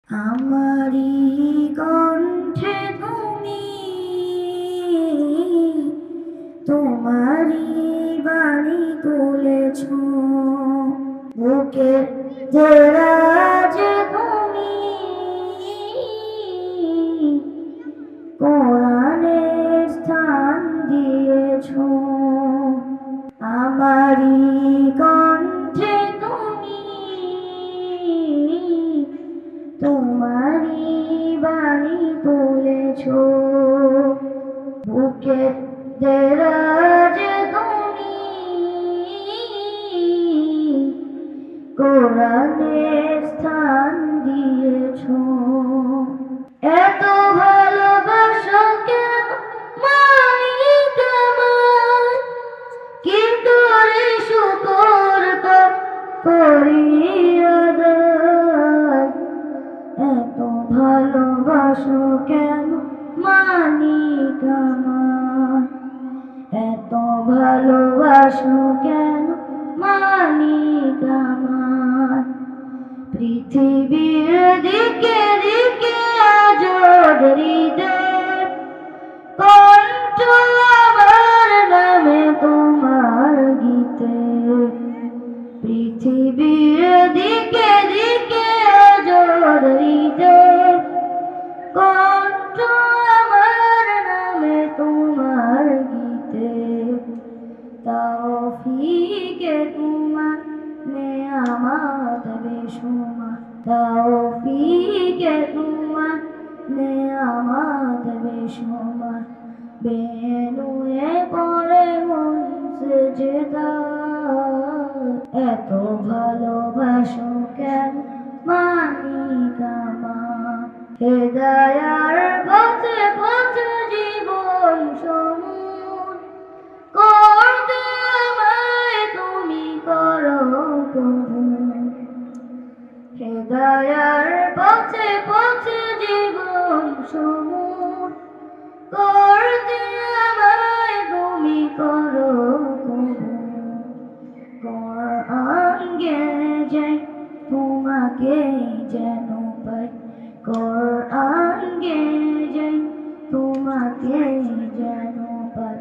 আমারি কণ্ঠে তুমি তোমারি বাণী তুলেছ, বুকের দেরাজে তুমি কোরআনের স্থান দিয়েছ। আমারি কণ্ঠে তুমি তোমারি বাণী তুলেছ, বুকের দেরাজে তুমি কোরআনের স্থান দিয়েছ। এত ভালোবাসা কেন মালিক আমার, কি করে শুকর করি আদায়। এত ভালোবাসো কেন মালিক আমার, এত ভালোবাসো কেন মালিক আমার। পৃথিবীর দিকে দিকে আজব হৃদয় কণ্ঠ আমার নামে তোমার গীতে। পৃথিবীর দিকে দিকে আজব হৃদয় কণ্ঠ আমার নামে তোমার গীতে। তৌফিকে তোমার নেয়ামত বেশুমার, তৌফিকে তোমার নেয়ামত বেশুমার। বেনুয়ে পড়ে মন সেজদায়, এত ভালোবাসো কেন মালিক আমার। হেদায়ার পথে পথে জীবন সমুর করতে আমায় তুমি করো কবুল। হেদায়ার পথে পথে জীবন সমুর করতে আমায় তুমি করো কবুল। কোরআন গে যাই তোমাকে যেন পাই, কোরআন গে যাই তোমাকে যেন পাই।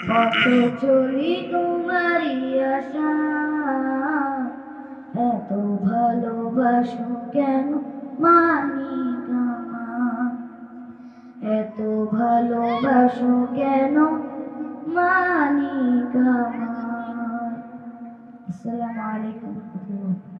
পথে চলি তোমারই আশা, এত ভালোবাসো কেন মালিক আমার, এত ভালোবাসো কেন মালিক আমার। আসসালামু আলাইকুম।